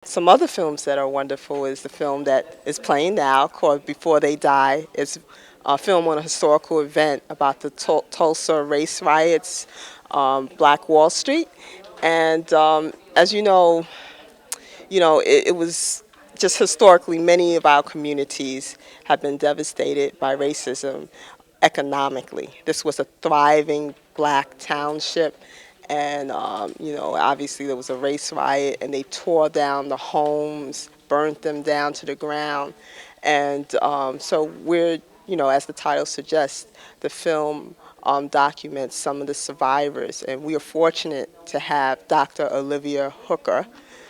Some other films that are wonderful is the film that is playing now called Before They Die. It's a film on a historical event about the Tulsa race riots, Black Wall Street. And as it was just historically many of our communities have been devastated by racism economically. This was a thriving black township, and obviously there was a race riot, and they tore down the homes, burnt them down to the ground, and so as the title suggests, the film documents some of the survivors, and we are fortunate to have Dr. Olivia Hooker,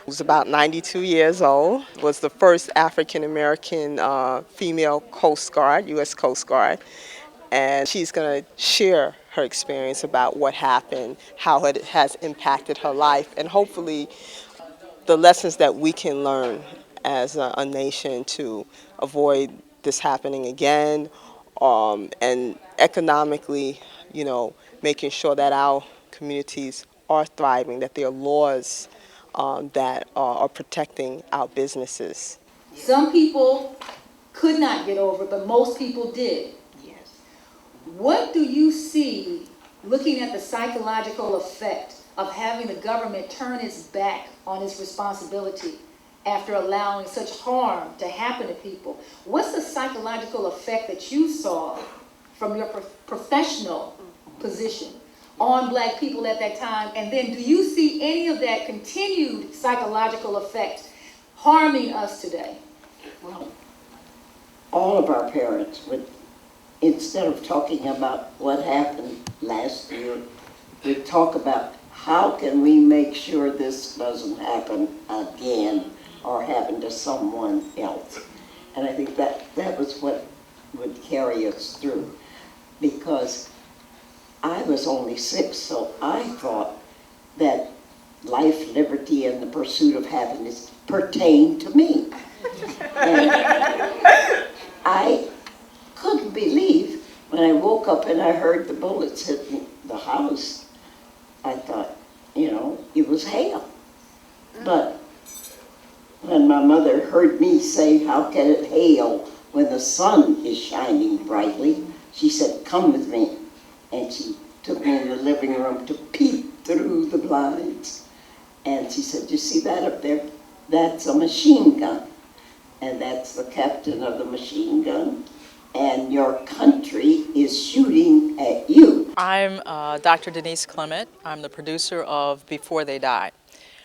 who's about 92 years old, was the first African American female Coast Guard, U.S. Coast Guard, and she's going to share her experience about what happened, how it has impacted her life, and hopefully the lessons that we can learn as a nation to avoid this happening again, and economically, making sure that our communities are thriving, that there are laws that are protecting our businesses. Some people could not get over it, but most people did. Yes. What do you see looking at the psychological effect of having the government turn its back on its responsibility after allowing such harm to happen to people? What's the psychological effect that you saw from your professional position on black people at that time? And then do you see any of that continued psychological effect harming us today? Well, all of our parents would, instead of talking about what happened last year, would talk about how can we make sure this doesn't happen again or happen to someone else. And I think that was what would carry us through, because I was only 6, so I thought that life, liberty, and the pursuit of happiness pertained to me. And I couldn't believe when I woke up and I heard the bullets hitting the house. I thought, it was hell. But when my mother heard me say, how can it hail when the sun is shining brightly, she said, come with me. And she took me in the living room to peek through the blinds. And she said, you see that up there? That's a machine gun. And that's the captain of the machine gun. And your country is shooting at you. I'm Dr. Denise Clement. I'm the producer of Before They Die,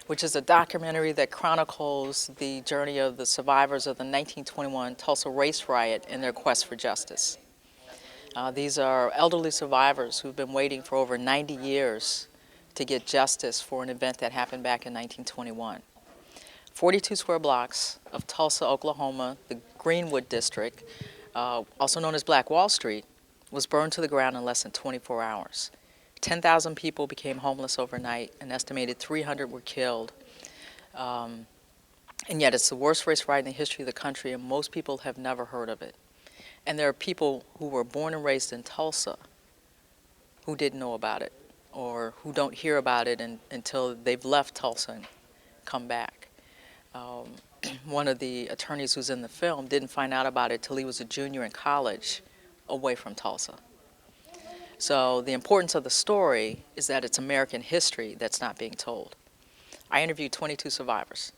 which is a documentary that chronicles the journey of the survivors of the 1921 Tulsa race riot in their quest for justice. These are elderly survivors who've been waiting for over 90 years to get justice for an event that happened back in 1921. 42 square blocks of Tulsa, Oklahoma, the Greenwood district, also known as Black Wall Street, was burned to the ground in less than 24 hours. 10,000 people became homeless overnight. An estimated 300 were killed. And yet it's the worst race riot in the history of the country, and most people have never heard of it. And there are people who were born and raised in Tulsa who didn't know about it, or who don't hear about it until they've left Tulsa and come back. One of the attorneys who's in the film didn't find out about it till he was a junior in college away from Tulsa. So the importance of the story is that it's American history that's not being told. I interviewed 22 survivors.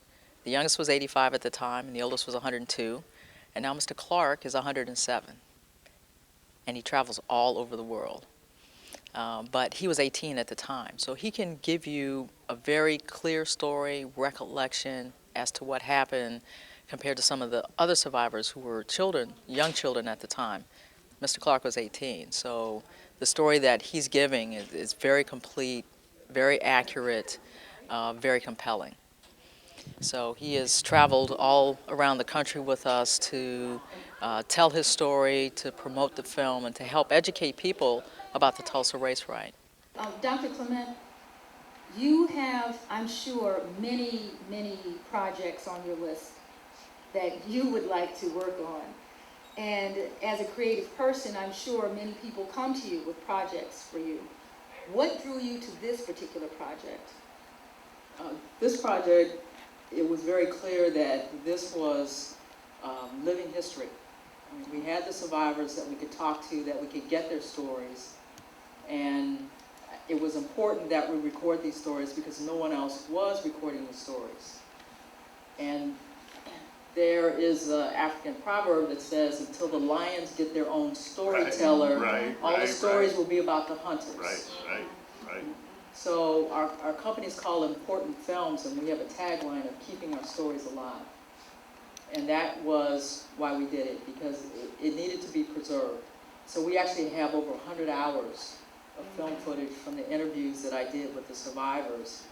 The youngest was 85 at the time, and the oldest was 102, and now Mr. Clark is 107, and he travels all over the world. But he was 18 at the time, so he can give you a very clear story, recollection as to what happened compared to some of the other survivors who were children, young children at the time. Mr. Clark was 18, so the story that he's giving is very complete, very accurate, very compelling. So he has traveled all around the country with us to tell his story, to promote the film, and to help educate people about the Tulsa race riot. Dr. Clement, you have, I'm sure, many, many projects on your list that you would like to work on. And as a creative person, I'm sure many people come to you with projects for you. What drew you to this particular project? This project it was very clear that this was living history. I mean, we had the survivors that we could talk to, that we could get their stories, and it was important that we record these stories because no one else was recording the stories. And there is an African proverb that says, until the lions get their own storyteller, all the stories will be about the hunters. Right. So our company is called Important Films, and we have a tagline of keeping our stories alive. And that was why we did it, because it needed to be preserved. So we actually have over 100 hours of film footage from the interviews that I did with the survivors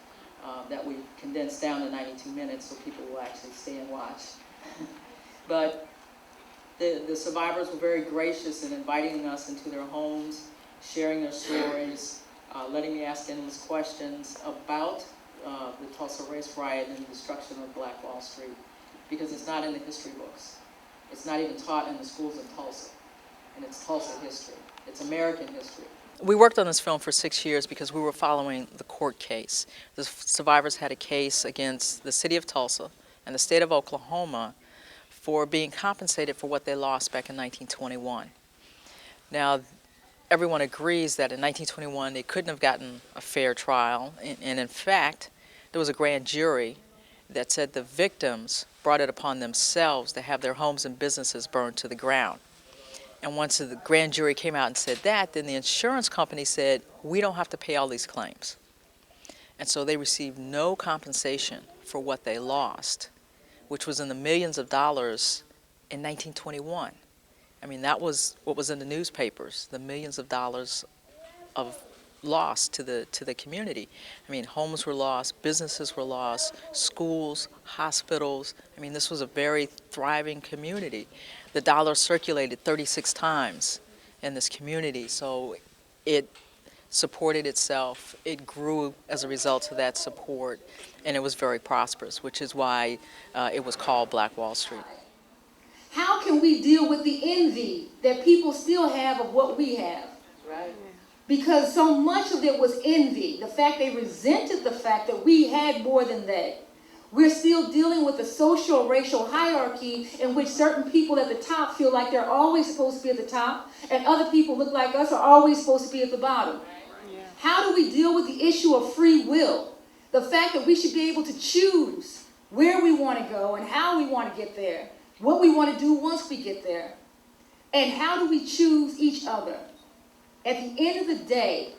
that we condensed down to 92 minutes so people will actually stay and watch. But the survivors were very gracious in inviting us into their homes, sharing their stories, letting me ask endless questions about the Tulsa race riot and the destruction of Black Wall Street, because it's not in the history books. It's not even taught in the schools in Tulsa, and it's Tulsa history. It's American history. We worked on this film for 6 years because we were following the court case. The survivors had a case against the city of Tulsa and the state of Oklahoma for being compensated for what they lost back in 1921. Now, everyone agrees that in 1921 they couldn't have gotten a fair trial, and in fact, there was a grand jury that said the victims brought it upon themselves to have their homes and businesses burned to the ground. And once the grand jury came out and said that, then the insurance company said, we don't have to pay all these claims. And so they received no compensation for what they lost, which was in the millions of dollars in 1921. I mean, that was what was in the newspapers, the millions of dollars of loss to the community. I mean, homes were lost, businesses were lost, schools, hospitals. I mean, this was a very thriving community. The dollar circulated 36 times in this community, so it supported itself. It grew as a result of that support, and it was very prosperous, which is why it was called Black Wall Street. How can we deal with the envy that people still have of what we have? Right. Because so much of it was envy. The fact they resented the fact that we had more than they. We're still dealing with a social racial hierarchy in which certain people at the top feel like they're always supposed to be at the top, and other people look like us are always supposed to be at the bottom. How do we deal with the issue of free will? The fact that we should be able to choose where we want to go and how we want to get there, what we want to do once we get there, and how do we choose each other? At the end of the day,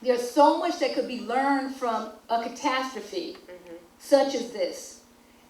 there's so much that could be learned from a catastrophe such as this,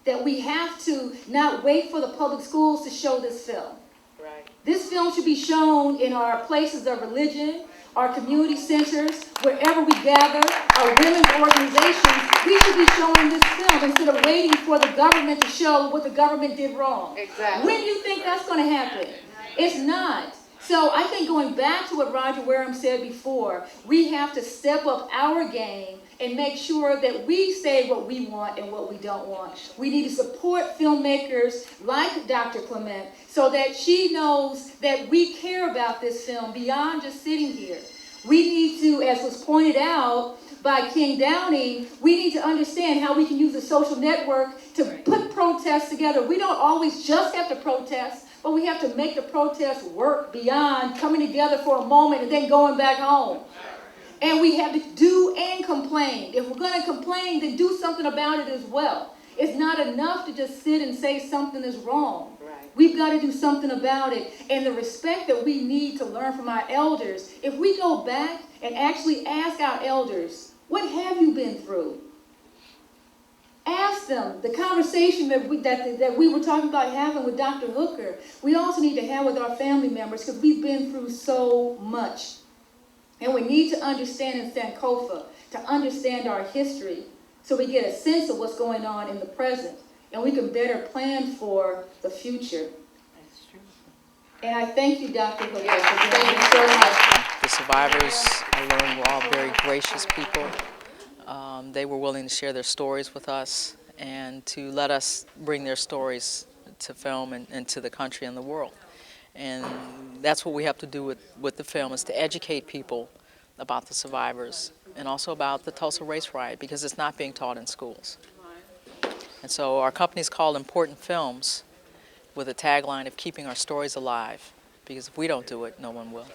that we have to not wait for the public schools to show this film. Right. This film should be shown in our places of religion, our community centers, wherever we gather, our women's organizations. We should be showing this film instead of waiting for the government to show what the government did wrong. Exactly. When do you think that's going to happen? It's not. So I think going back to what Roger Wareham said before, we have to step up our game and make sure that we say what we want and what we don't want. We need to support filmmakers like Dr. Clement so that she knows that we care about this film beyond just sitting here. We need to, as was pointed out by King Downing, we need to understand how we can use the social network to put protests together. We don't always just have to protest, but we have to make the protest work beyond coming together for a moment and then going back home. And we have to do and complain. If we're going to complain, then do something about it as well. It's not enough to just sit and say something is wrong. Right. We've got to do something about it. And the respect that we need to learn from our elders, if we go back and actually ask our elders, what have you been through? Ask them. The conversation that we were talking about having with Dr. Hooker, we also need to have with our family members because we've been through so much. And we need to understand in Sankofa, to understand our history so we get a sense of what's going on in the present and we can better plan for the future. That's true. And I thank you, Dr. Hooker, for doing so much. The survivors, I learned, were all very gracious people. They were willing to share their stories with us and to let us bring their stories to film and to the country and the world. And that's what we have to do with the film, is to educate people about the survivors and also about the Tulsa race riot, because it's not being taught in schools. And so our company is called Important Films, with a tagline of keeping our stories alive, because if we don't do it, no one will.